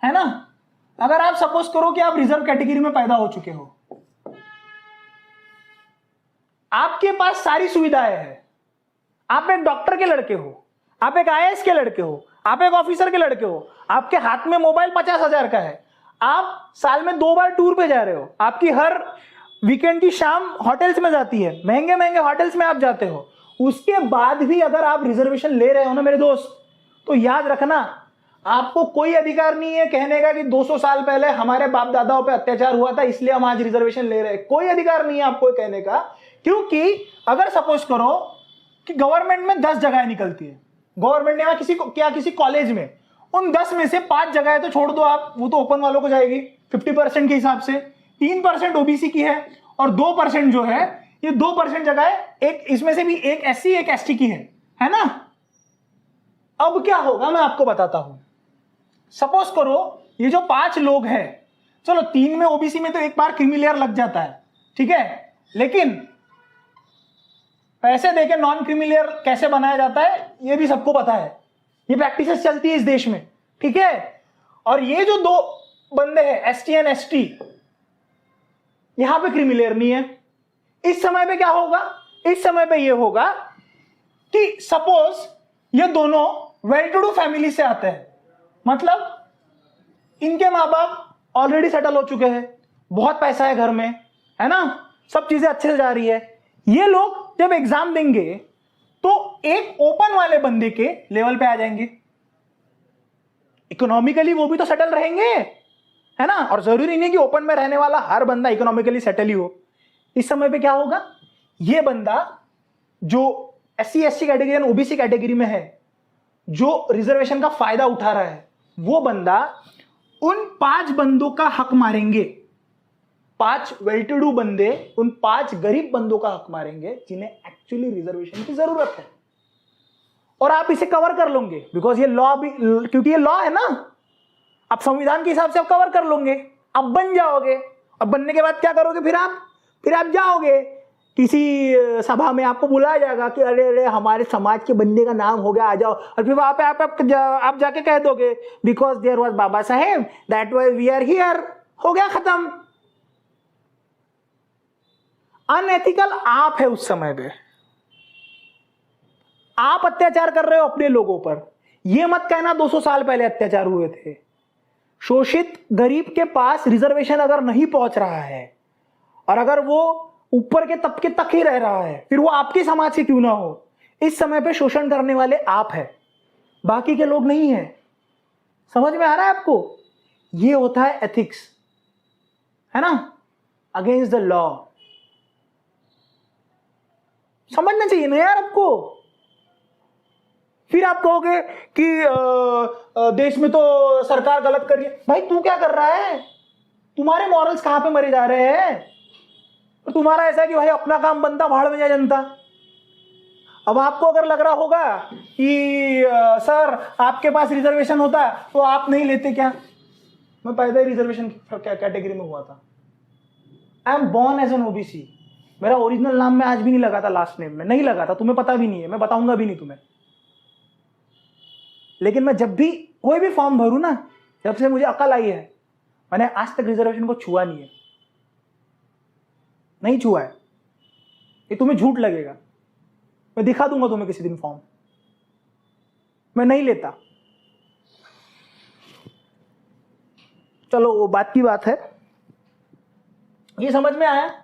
है ना। अगर आप सपोज करो कि आप रिजर्व कैटेगरी में पैदा हो चुके हो, आपके पास सारी सुविधाएं हैं, आप एक डॉक्टर के लड़के हो, आप एक आईएएस के लड़के हो, आप एक ऑफिसर के लड़के हो, आपके हाथ में मोबाइल 50,000 का है, आप साल में 2 बार टूर पे जा रहे हो, आपकी हर वीकेंड की शाम होटल्स में जाती है, महंगे महंगे होटल्स में आप जाते हो, उसके बाद भी अगर आप रिजर्वेशन ले रहे हो ना मेरे दोस्त, तो याद रखना आपको कोई अधिकार नहीं है कहने का कि 200 साल पहले हमारे बाप दादाओं पे अत्याचार हुआ था इसलिए हम आज रिजर्वेशन ले रहे हैं। कोई अधिकार नहीं है आपको कहने का, क्योंकि अगर सपोज करो कि गवर्नमेंट में 10 जगह निकलती है, गवर्नमेंट ने किसी कॉलेज में, उन 10 में से 5 जगह तो छोड़ दो आप, वो तो ओपन वालों को जाएगी 50% के हिसाब से, 3% ओबीसी की है और 2% जो है, ये 2% जगह एक इसमें से भी एक एससी एक एसटी की है ना। अब क्या होगा मैं आपको बताता हूं। सपोज करो ये जो 5 लोग हैं, चलो 3 में ओबीसी में तो एक बार क्रीमी लेयर लग जाता है, ठीक है, लेकिन पैसे देके नॉन क्रीमी लेयर कैसे बनाया जाता है ये भी सबको पता है, ये प्रैक्टिसेस चलती है इस देश में, ठीक है। और ये जो 2 बंदे हैं एसटी एंड एसटी, यहां पे क्रीमी लेयर नहीं है। इस समय पे क्या होगा, इस समय पे ये होगा कि सपोज ये दोनों वेल टू डू फैमिली से आते हैं, मतलब इनके माँ बाप ऑलरेडी सेटल हो चुके हैं, बहुत पैसा है घर में, है ना, सब चीजें अच्छे से जा रही है। ये लोग जब एग्जाम देंगे तो एक ओपन वाले बंदे के लेवल पे आ जाएंगे, इकोनॉमिकली वो भी तो सेटल रहेंगे, है ना। और जरूरी नहीं कि ओपन में रहने वाला हर बंदा इकोनॉमिकली सेटल ही हो। इस समय पे क्या होगा, ये बंदा जो एससी एसटी कैटेगरी और ओबीसी कैटेगरी में है, जो रिजर्वेशन का फायदा उठा रहा है, वो बंदा उन 5 बंदों का हक मारेंगे, 5 वेल टू डू बंदे उन 5 गरीब बंदों का हक मारेंगे जिन्हें एक्चुअली रिजर्वेशन की जरूरत है। और आप इसे कवर कर लोगे बिकॉज ये लॉ भी, क्योंकि ये लॉ है ना, आप संविधान के हिसाब से आप कवर कर लोगे, आप बन जाओगे। अब बनने के बाद क्या करोगे, फिर आप जाओगे किसी सभा में, आपको बुलाया जाएगा कि अरे अरे हमारे समाज के बंदे का नाम हो गया, आ जाओ। और फिर वहां पे आप जाके कह दोगे because there was Baba Saheb that was we are here, हो गया खत्म। अनएथिकल आप है उस समय पे, आप अत्याचार कर रहे हो अपने लोगों पर। यह मत कहना 200 साल पहले अत्याचार हुए थे। शोषित गरीब के पास रिजर्वेशन अगर नहीं पहुंच रहा है और अगर वो ऊपर के तबके तक ही रह रहा है, फिर वो आपके समाज से क्यों ना हो, इस समय पे शोषण करने वाले आप हैं, बाकी के लोग नहीं है। समझ में आ रहा है आपको? ये होता है एथिक्स, है ना, अगेंस्ट द लॉ। समझना चाहिए ना यार आपको। फिर आप कहोगे कि देश में तो सरकार गलत कर रही है। भाई तू क्या कर रहा है? तुम्हारे मॉरल्स कहां पे मरे जा रहे हैं? तो तुम्हारा ऐसा है कि भाई अपना काम बनता, भाड़ में जाए जनता। अब आपको अगर लग रहा होगा कि सर आपके पास रिजर्वेशन होता तो आप नहीं लेते क्या? मैं पैदा ही रिजर्वेशन कैटेगरी में हुआ था। I am born as an OBC. मेरा ओरिजिनल नाम में आज भी नहीं लगा था, लास्ट नेम में नहीं लगा था, तुम्हें पता भी नहीं है, मैं बताऊंगा भी नहीं तुम्हें। लेकिन मैं जब भी कोई भी फॉर्म भरूं ना, जब से मुझे अकल आई है, मैंने आज तक रिजर्वेशन को छुआ नहीं है, नहीं छुआ है। ये तुम्हें झूठ लगेगा, मैं दिखा दूंगा तुम्हें किसी दिन फॉर्म। मैं नहीं लेता। चलो वो बात की बात है। ये समझ में आया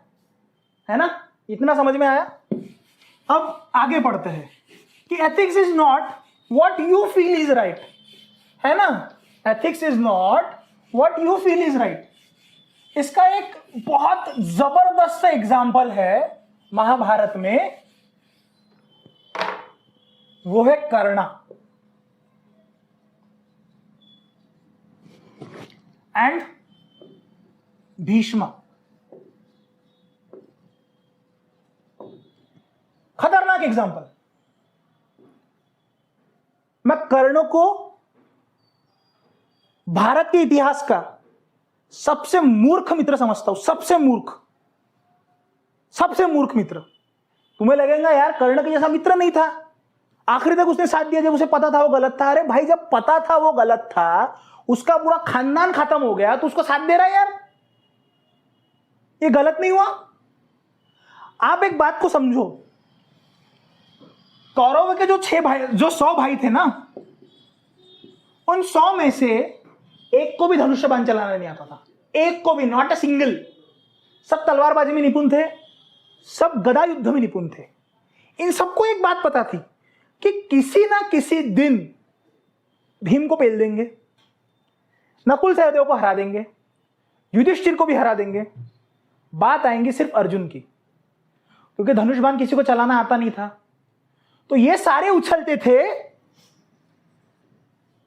है ना? इतना समझ में आया। अब आगे पढ़ते हैं कि ethics is not what you feel is right, है ना। Ethics is not what you feel is right. इसका एक बहुत जबरदस्त एग्जाम्पल है महाभारत में, वो है कर्ण एंड भीष्म। खतरनाक एग्जाम्पल। मैं कर्ण को भारत के इतिहास का सबसे मूर्ख मित्र समझता हूं, सबसे मूर्ख मित्र। तुम्हें लगेगा यार कर्ण के जैसा मित्र नहीं था, आखिरी तक उसने साथ दिया जब उसे पता था वो गलत था। अरे भाई जब पता था वो गलत था, उसका पूरा खानदान खत्म हो गया तो उसको साथ दे रहा है यार, ये गलत नहीं हुआ? आप एक बात को समझो, कौरव के जो 100 भाई थे ना, उन 100 में से एक को भी धनुष्य बाण चलाना नहीं आता था, एक को भी, नॉट अ सिंगल। सब तलवारबाजी में निपुण थे, सब गदा युद्ध में निपुण थे। इन सबको एक बात पता थी कि किसी ना किसी दिन भीम को पेल देंगे, नकुल सहदेव को हरा देंगे, युधिष्ठिर को भी हरा देंगे। बात आएंगी सिर्फ अर्जुन की, क्योंकि धनुष बाण किसी को चलाना आता नहीं था। तो ये सारे उछलते थे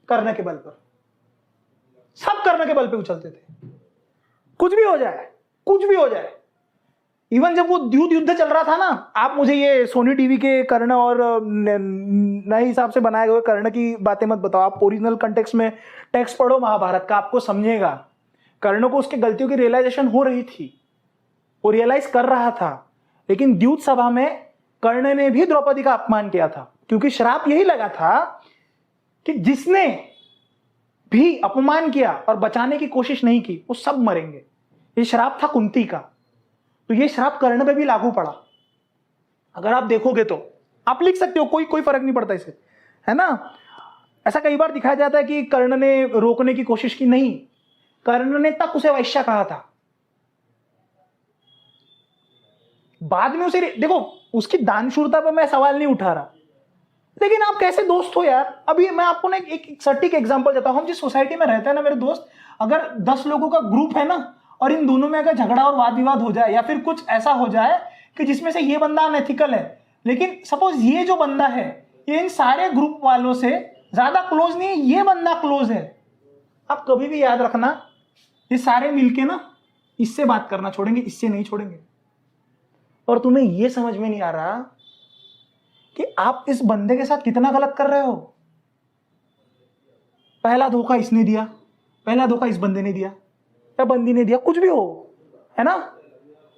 कर्ण के बल पर, सब कर्ण के बल पे उछलते थे। कुछ भी हो जाए, कुछ भी हो जाए। इवन जब वो युद्ध चल रहा था ना, आप मुझे ये सोनी टीवी के कर्ण और नए हिसाब से बनाए हुए कर्ण की बातें मत बताओ। आप ओरिजिनल कंटेक्स्ट में टेक्स्ट पढ़ो महाभारत का, आपको समझेगा। कर्ण को उसके गलतियों की रियलाइजेशन हो रही थी, वो रियलाइज कर रहा था, लेकिन द्यूत सभा में कर्ण ने भी द्रौपदी का अपमान किया था, क्योंकि श्राप यही लगा था कि जिसने भी अपमान किया और बचाने की कोशिश नहीं की वो सब मरेंगे। ये श्राप था कुंती का, तो ये श्राप कर्ण पे भी लागू पड़ा। अगर आप देखोगे तो आप लिख सकते हो, कोई फर्क नहीं पड़ता इसे, है ना। ऐसा कई बार दिखाया जाता है कि कर्ण ने रोकने की कोशिश की, नहीं, कर्ण ने तक उसे वैश्य कहा था। बाद में उसे देखो, उसकी दानशूरता पे मैं सवाल नहीं उठा रहा, लेकिन आप कैसे दोस्त हो यार। अभी मैं आपको ना एक सटीक एग्जांपल देता हूं। हम जिस सोसाइटी में रहते हैं ना मेरे दोस्त, अगर 10 लोगों का ग्रुप है ना, और इन दोनों में अगर झगड़ा और वाद विवाद हो जाए, या फिर कुछ ऐसा हो जाए कि जिसमें से ये बंदा अनएथिकल है, लेकिन सपोज ये जो बंदा है ये इन सारे ग्रुप वालों से ज्यादा क्लोज नहीं है, ये बंदा क्लोज है, आप कभी भी याद रखना, ये सारे मिलके ना इससे बात करना छोड़ेंगे, इससे नहीं छोड़ेंगे। और तुम्हें ये समझ में नहीं आ रहा कि आप इस बंदे के साथ कितना गलत कर रहे हो। पहला धोखा इसने दिया, पहला धोखा इस बंदे ने दिया या बंदी ने दिया, कुछ भी हो, है ना।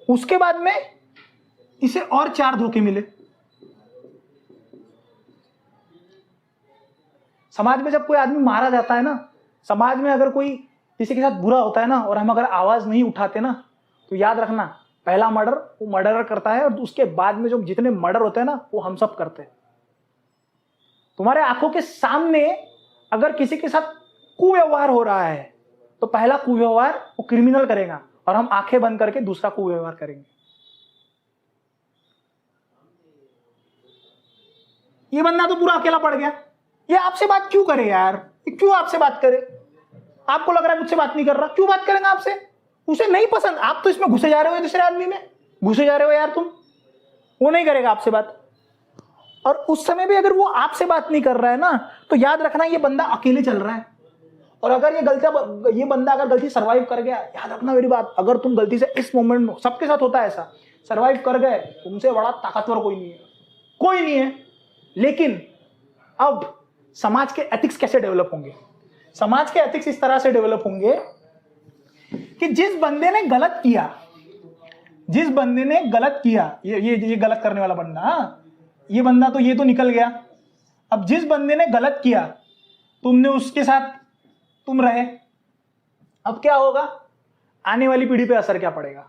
उसके बाद में इसे और 4 धोखे मिले। समाज में जब कोई आदमी मारा जाता है ना, समाज में अगर कोई किसी के साथ बुरा होता है ना, और हम अगर आवाज नहीं उठाते ना, तो याद रखना, पहला मर्डर वो मर्डरर करता है, और उसके बाद में जो जितने मर्डर होते हैं ना, वो हम सब करते हैं। तुम्हारे आंखों के सामने अगर किसी के साथ कुव्यवहार हो रहा है, तो पहला कुव्यवहार वो क्रिमिनल करेगा, और हम आंखें बंद करके दूसरा कुव्यवहार करेंगे। ये बंदा तो पूरा अकेला पड़ गया, ये आपसे बात क्यों करे यार, ये क्यों आपसे बात करे? आपको लग रहा है मुझसे बात नहीं कर रहा, क्यों बात करेंगे आपसे? उसे नहीं पसंद, आप तो इसमें घुसे जा रहे हो, दूसरे आदमी में घुसे जा रहे हो यार तुम। वो नहीं करेगा आपसे बात, और उस समय भी अगर वो आपसे बात नहीं कर रहा है ना, तो याद रखना ये बंदा अकेले चल रहा है। और अगर ये बंदा अगर गलती सर्वाइव कर गया, याद रखना मेरी बात, अगर तुम गलती से इस मोमेंट में, सबके साथ होता है ऐसा, सर्वाइव कर गए, तुमसे बड़ा ताकतवर कोई नहीं है, कोई नहीं है। लेकिन अब समाज के एथिक्स कैसे डेवलप होंगे? समाज के एथिक्स इस तरह से डेवलप होंगे कि जिस बंदे ने गलत किया, जिस बंदे ने गलत किया, ये गलत करने वाला बंदा, ये बंदा तो ये तो निकल गया। अब जिस बंदे ने गलत किया, तुमने उसके साथ तुम रहे, अब क्या होगा? आने वाली पीढ़ी पे असर क्या पड़ेगा?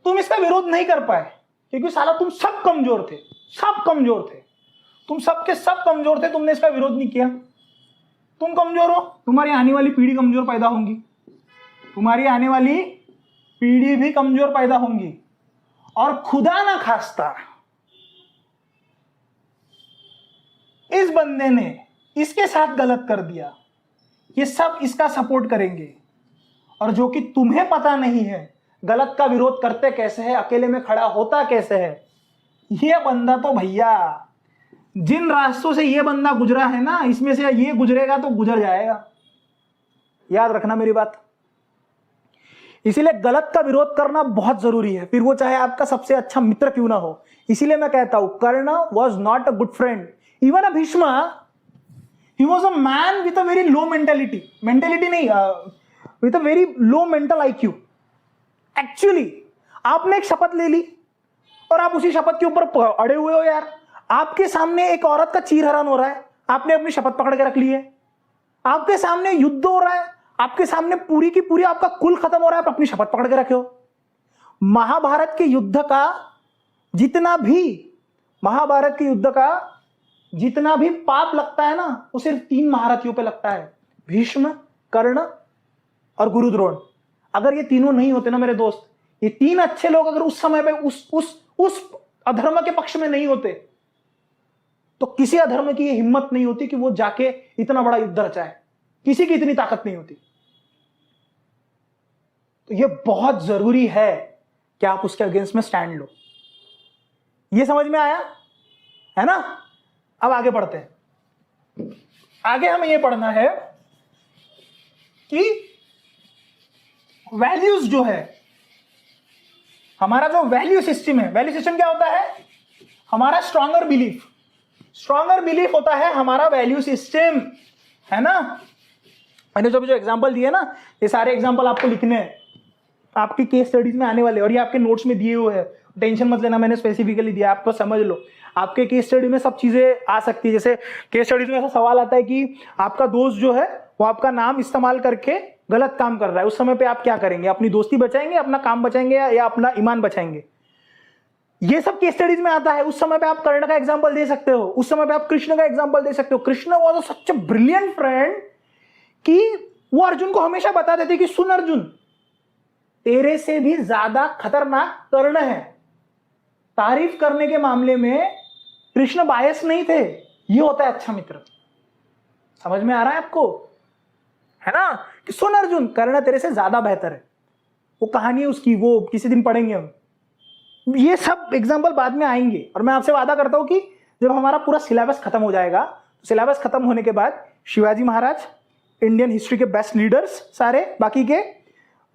तुम इसका विरोध नहीं कर पाए, क्योंकि साला तुम सब कमजोर थे, सब कमजोर थे, तुम सबके सब कमजोर थे, तुमने इसका विरोध नहीं किया। तुम कमजोर हो, तुम्हारी आने वाली पीढ़ी कमजोर पैदा होंगी, तुम्हारी आने वाली पीढ़ी भी कमजोर पैदा होंगी, और खुदा ना खास्ता इस बंदे ने इसके साथ गलत कर दिया, ये सब इसका सपोर्ट करेंगे। और जो कि तुम्हें पता नहीं है गलत का विरोध करते कैसे है, अकेले में खड़ा होता कैसे है, ये बंदा तो भैया जिन रास्तों से ये बंदा गुजरा है ना, इसमें से ये गुजरेगा तो गुजर जाएगा। याद रखना मेरी बात। इसीलिए गलत का विरोध करना बहुत जरूरी है, फिर वो चाहे आपका सबसे अच्छा मित्र क्यों ना हो। इसीलिए मैं कहता हूं, Karna was not a good friend, even a Bhishma, he was a man with a very low mentality नहीं, with a very low mental IQ। Actually आपने एक शपथ ले ली और आप उसी शपथ के ऊपर अड़े हुए हो यार। आपके सामने एक औरत का चीरहरण हो रहा है, आपने अपनी शपथ पकड़ के रख ली है, आपके सामने युद्ध हो रहा है, आपके सामने पूरी की पूरी आपका कुल खत्म हो रहा है, आप अपनी शपथ पकड़ के रखे हो। महाभारत के युद्ध का जितना भी पाप लगता है ना, वो सिर्फ 3 महारथियों पे लगता है, भीष्म, कर्ण और गुरु द्रोण। अगर ये तीनों नहीं होते ना मेरे दोस्त, ये 3 अच्छे लोग अगर उस समय पे उस अधर्म के पक्ष में नहीं होते, तो किसी अधर्म की ये हिम्मत नहीं होती कि वो जाके इतना बड़ा युद्ध रचाए, किसी की इतनी ताकत नहीं होती। तो ये बहुत जरूरी है कि आप उसके अगेंस्ट में स्टैंड लो। ये समझ में आया है ना? अब आगे बढ़ते हैं। आगे हमें यह पढ़ना है कि वैल्यूज जो है, हमारा जो वैल्यू सिस्टम है, वैल्यू सिस्टम क्या होता है? हमारा स्ट्रॉन्गर बिलीफ होता है हमारा वैल्यू सिस्टम, है ना? मैंने जो एग्जांपल दिए ना, ये सारे एग्जांपल आपको लिखने हैं, आपकी केस स्टडीज में आने वाले, और ये आपके नोट्स में दिए हुए हैं, टेंशन मत लेना, मैंने स्पेसिफिकली दिया, आपको समझ लो। आपके केस स्टडी में सब चीजें आ सकती है। जैसे केस स्टडीज में ऐसा सवाल आता है कि आपका दोस्त जो है वो आपका नाम इस्तेमाल करके गलत काम कर रहा है, उस समय पे आप क्या करेंगे? अपनी दोस्ती बचाएंगे, अपना काम बचाएंगे, या अपना ईमान बचाएंगे? ये सब केस स्टडीज में आता है। उस समय पे आप कर्ण का एग्जांपल दे सकते हो, उस समय पे आप कृष्ण का एग्जांपल दे सकते हो। Krishna was such a brilliant friend कि वो अर्जुन को हमेशा बता देते कि सुन अर्जुन, तेरे से भी ज्यादा खतरनाक कर्ण है। तारीफ करने के मामले में कृष्ण बायस नहीं थे। ये होता है अच्छा मित्र। समझ में आ रहा है आपको? है ना? कि सुन अर्जुन, कर्ण तेरे से ज्यादा बेहतर है। वो कहानी है उसकी, वो किसी दिन पढ़ेंगे हम। ये सब एग्जाम्पल बाद में आएंगे, और मैं आपसे वादा करता हूं कि जब हमारा पूरा सिलेबस खत्म हो जाएगा, सिलेबस खत्म होने के बाद शिवाजी महाराज, इंडियन हिस्ट्री के बेस्ट लीडर्स सारे, बाकी के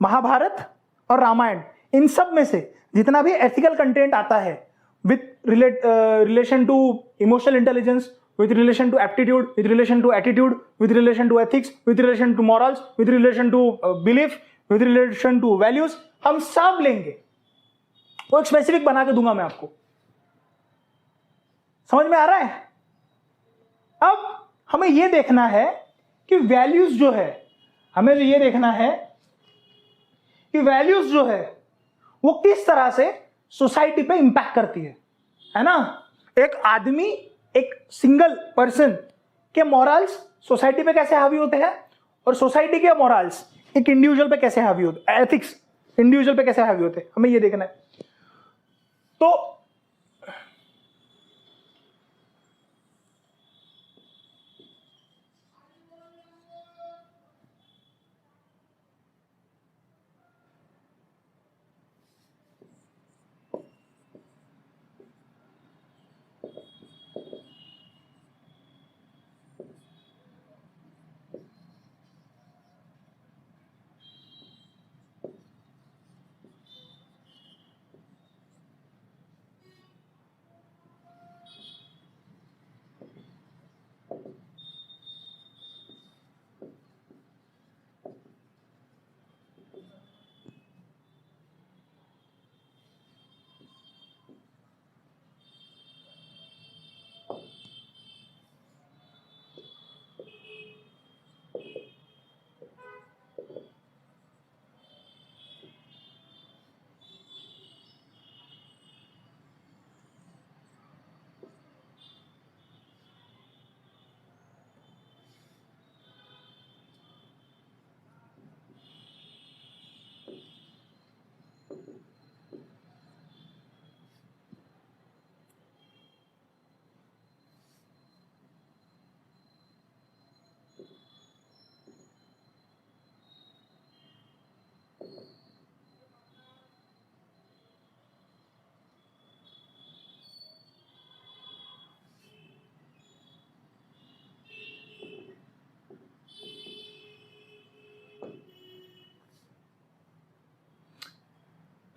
महाभारत और रामायण, इन सब में से जितना भी एथिकल कंटेंट आता है with relation to emotional intelligence, with relation to aptitude, with relation to attitude, with relation to ethics, with relation to morals, with relation to belief, with relation to values, हम सब लेंगे। वो एक specific बना के दूंगा मैं आपको। समझ में आ रहा है? अब हमें यह देखना है कि वैल्यूज जो है, हमें यह देखना है कि वैल्यूज जो है वो किस तरह से सोसाइटी पे इंपैक्ट करती है ना? एक आदमी, एक सिंगल पर्सन के मॉरल्स सोसाइटी पे कैसे हावी होते हैं, और सोसाइटी के मॉरल्स एक इंडिविजुअल पे कैसे हावी होते हैं, एथिक्स इंडिविजुअल पे कैसे हावी होते हैं, हमें ये देखना है।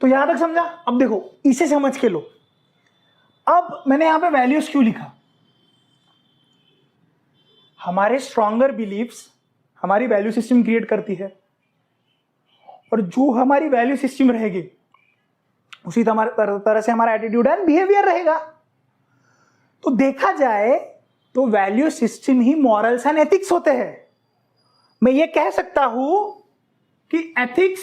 तो यहां तक समझा? अब देखो, इसे समझ के लो। अब मैंने यहां पे वैल्यूज क्यों लिखा? हमारे स्ट्रॉन्गर बिलीफ्स हमारी वैल्यू सिस्टम क्रिएट करती है, और जो हमारी वैल्यू सिस्टम रहेगी उसी तरह से हमारा एटीट्यूड एंड बिहेवियर रहेगा। तो देखा जाए तो value system he morals and ethics होते हैं। मैं ये कह सकता हूं कि ethics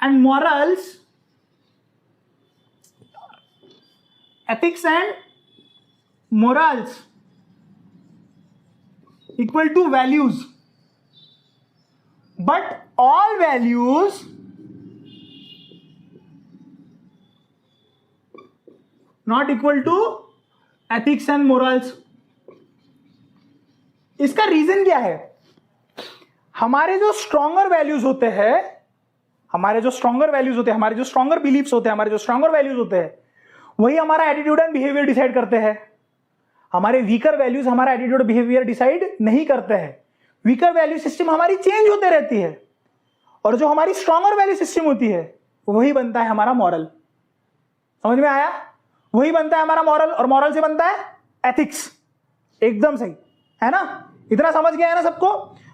and morals, ethics and morals equal to values, but all values not equal to ethics and morals. इसका रीजन क्या है? हमारे जो स्ट्रॉन्गर वैल्यूज होते हैं, हमारे जो स्ट्रॉन्गर बिलीफ्स होते हैं, हमारे जो स्ट्रॉन्गर वैल्यूज होते हैं, वही हमारा एटीट्यूड एंड बिहेवियर डिसाइड करते हैं. हमारे वीकर वैल्यूज हमारा एटीट्यूड बिहेवियर डिसाइड नहीं करते हैं. वीकर वैल्यू सिस्टम हमारी चेंज होते रहती है, और जो हमारी स्ट्रॉन्गर वैल्यू सिस्टम होती है वही बनता है हमारा मॉरल. समझ में आया? वही बनता है हमारा मॉरल, और मॉरल से बनता है एथिक्स. एकदम सही है ना? इतना समझ गया है ना सबको?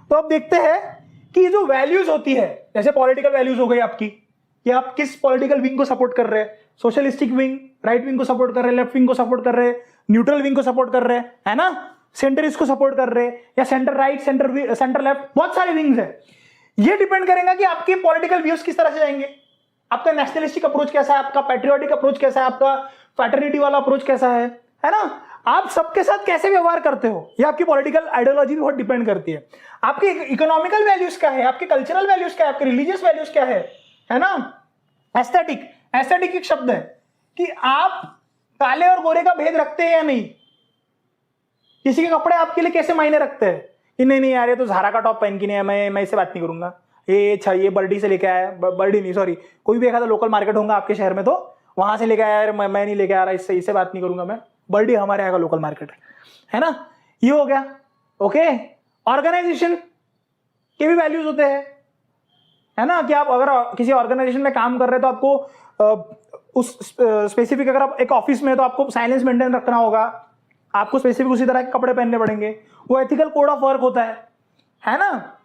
तो अब देखते हैं कि जो वैल्यूज होती है, जैसे पॉलिटिकल वैल्यूज हो गई आपकी, कि आप किस पॉलिटिकल विंग को सपोर्ट कर रहे हैं. सोशलिस्टिक विंग राइट विंग को सपोर्ट कर रहे हैं, लेफ्ट विंग को सपोर्ट कर रहे हैं, न्यूट्रल विंग को सपोर्ट कर रहे हैं, है ना, सेंटरिस्ट को सपोर्ट कर रहे हैं, या सेंटर राइट, सेंटर लेफ्ट, बहुत सारे विंग्स है. ये डिपेंड करेगा कि आपके पॉलिटिकल व्यूज किस तरह से जाएंगे. आपका नेशनलिस्टिक अप्रोच कैसा है, आपका पैट्रियोटिक अप्रोच कैसा है, आपका फैटर्निटी वाला अप्रोच कैसा है ना. आप सबके साथ कैसे व्यवहार करते हो, ये आपकी पॉलिटिकल आइडियोलॉजी भी बहुत डिपेंड करती है. आपके इकोनॉमिकल वैल्यूज क्या है, आपके कल्चरल वैल्यूज क्या है, आपके रिलीजियस वैल्यूज क्या है ना. एस्थेटिक एक शब्द है कि आप काले और गोरे का भेद रखते हैं या नहीं. किसी के कपड़े आपके लिए कैसे मायने रखते हैं कि नहीं यार ये तो झारा का टॉप पहन के नहीं है, मैं इससे बात नहीं करूंगा. ये बर्डी से लेके आया, बर्डी नहीं सॉरी, कोई भी एक आधा लोकल मार्केट होगा आपके शहर में, तो वहां से लेके आया, मैं नहीं लेके आ रहा, इससे बात नहीं करूंगा मैं. बर्डी हमारे यहाँ का लोकल मार्केट है ना. ये हो गया. ओके. ऑर्गेनाइजेशन के भी वैल्यूज होते हैं, है ना, कि आप अगर किसी ऑर्गेनाइजेशन में काम कर रहे हैं तो आपको उस स्पेसिफिक, अगर आप एक ऑफिस में, तो आपको साइलेंस मेंटेन रखना होगा, आपको स्पेसिफिक उसी तरह के कपड़े पहनने पड़ेंगे. वो एथिकल कोड ऑफ वर्क होता है ना.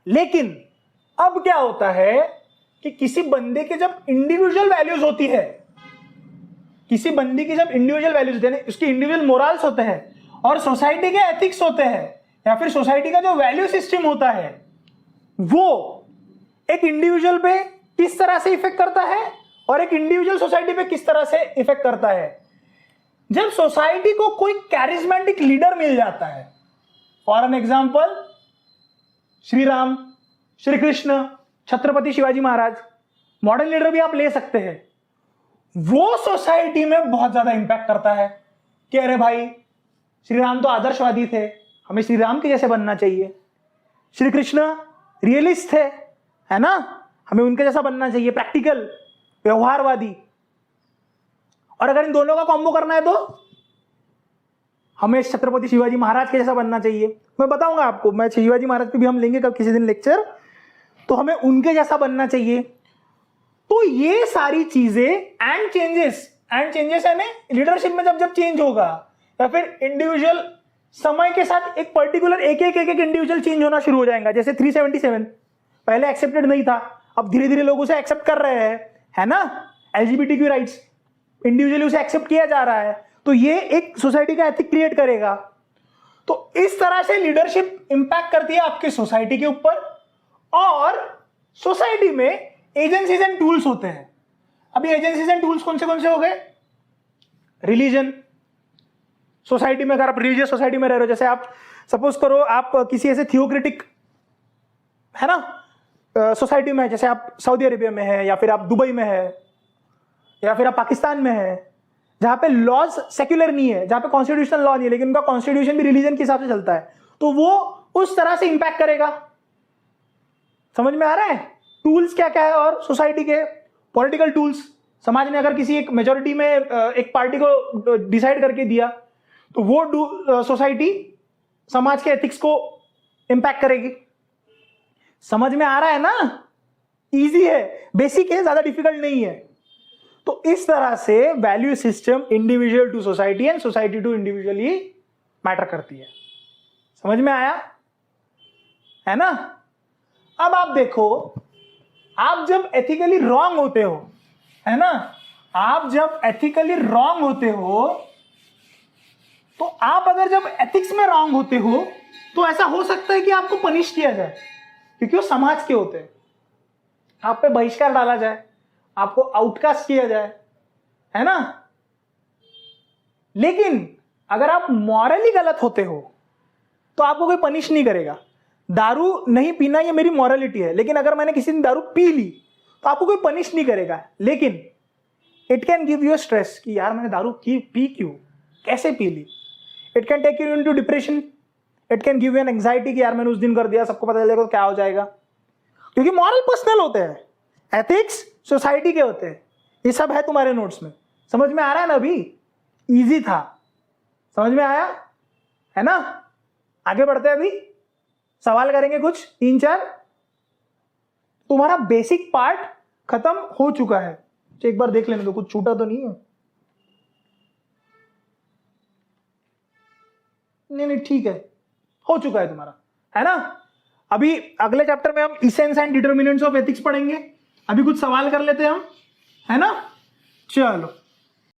लेकिन अब क्या होता है कि किसी बंदे के जब इंडिविजुअल वैल्यूज होती है, किसी बंदी की जब इंडिविजुअल वैल्यूज होते हैं, उसकी इंडिविजुअल मोरल्स होते हैं, और सोसाइटी के एथिक्स होते हैं, या फिर सोसाइटी का जो वैल्यू सिस्टम होता है, वो एक इंडिविजुअल पे किस तरह से इफेक्ट करता है और एक इंडिविजुअल सोसाइटी पे किस तरह से इफेक्ट करता है. जब सोसाइटी को कोई कैरिज्मेटिक लीडर मिल जाता है, for an example Shri Ram, Shri Krishna, Chhatrapati Shivaji Maharaj, modern leader भी आप ले सकते हैं, वो सोसाइटी में बहुत ज्यादा इंपैक्ट करता है कि अरे भाई श्री राम तो आदर्शवादी थे, हमें श्री राम के जैसे बनना चाहिए. श्री कृष्ण रियलिस्ट थे, है ना, हमें उनके जैसा बनना चाहिए, प्रैक्टिकल, व्यवहारवादी. और अगर इन दोनों का कॉम्बो करना है तो हमें छत्रपति शिवाजी महाराज के जैसा बनना चाहिए. मैं बताऊंगा आपको, मैं शिवाजी महाराज पे भी हम लेंगे कब किसी दिन लेक्चर, तो हमें उनके जैसा बनना चाहिए. तो ये सारी चीजें एंड चेंजेस यानी लीडरशिप में जब चेंज होगा, या फिर इंडिविजुअल समय के साथ एक पर्टिकुलर एक इंडिविजुअल चेंज होना शुरू हो जाएगा. जैसे 377 पहले एक्सेप्टेड नहीं था, अब धीरे धीरे लोग उसे एक्सेप्ट कर रहे हैं, है ना. एलजीबीटीक्यू राइट्स, इंडिविजुअली उसे एक्सेप्ट किया जा रहा है, तो ये एक सोसाइटी का एथिक क्रिएट करेगा. तो इस तरह से लीडरशिप इंपैक्ट करती है आपकी सोसाइटी के ऊपर. और सोसाइटी में एजेंसीज एंड टूल्स होते हैं. अभी एजेंसीज एंड टूल्स कौन से हो गए? रिलीजन. सोसाइटी में अगर आप रिलीजियस सोसाइटी में रह रहे हो, जैसे आप सपोज करो आप किसी ऐसे थियोक्रेटिक, है ना, सोसाइटी में है, जैसे आप सऊदी अरेबिया में है, या फिर आप दुबई में है, या फिर आप पाकिस्तान में है, जहां पे लॉज सेक्युलर नहीं है, जहां पे कॉन्स्टिट्यूशनल लॉ नहीं है, लेकिन उनका कॉन्स्टिट्यूशन भी रिलीजन के हिसाब से चलता है, तो वो उस तरह से इंपैक्ट करेगा. समझ में आ रहा है? टूल्स क्या क्या है, और सोसाइटी के पॉलिटिकल टूल्स. समाज ने अगर किसी एक मेजोरिटी में एक पार्टी को डिसाइड करके दिया, तो वो सोसाइटी समाज के एथिक्स को इंपैक्ट करेगी. समझ में आ रहा है ना? इजी है, बेसिक है, ज्यादा डिफिकल्ट नहीं है. तो इस तरह से value system individual to society and society to individually matter करती है. समझ में आया है ना? अब आप देखो, आप जब एथिकली रॉन्ग होते हो, है ना, आप जब एथिकली रॉन्ग होते हो, तो आप अगर जब एथिक्स में रॉन्ग होते हो, तो ऐसा हो सकता है कि आपको पनिश किया जाए, क्योंकि वो समाज के होते हैं। आप पे बहिष्कार डाला जाए, आपको आउटकास्ट किया जाए, है ना। लेकिन अगर आप मॉरली गलत होते हो तो आपको कोई पनिश नहीं करेगा। दारू नहीं पीना ये मेरी मॉरलिटी है, लेकिन अगर मैंने किसी दिन दारू पी ली तो आपको कोई पनिश नहीं करेगा। लेकिन it can give you stress कि यार मैंने दारू पी क्यों, कैसे पी ली। It can take you into depression, it can give you an anxiety कि यार मैंने उस दिन कर दिया, सबको पता चलेगा तो क्या हो जाएगा। क्योंकि मॉरल पर्सनल होते हैं, एथिक्स सोसाइटी के होते हैं। ये सब है तुम्हारे नोट्स में, समझ में आ रहा है ना। अभी इजी था, समझ में आया है ना। आगे बढ़ते हैं, अभी सवाल करेंगे कुछ 3-4। तुम्हारा बेसिक पार्ट खत्म हो चुका है, तो एक बार देख लेने दो कुछ छूटा तो नहीं है। नहीं ठीक है, हो चुका है तुम्हारा, है ना। अभी अगले चैप्टर में हम essence and determinants of ethics पढ़ेंगे। अभी कुछ सवाल कर लेते हैं हम, है ना। चलो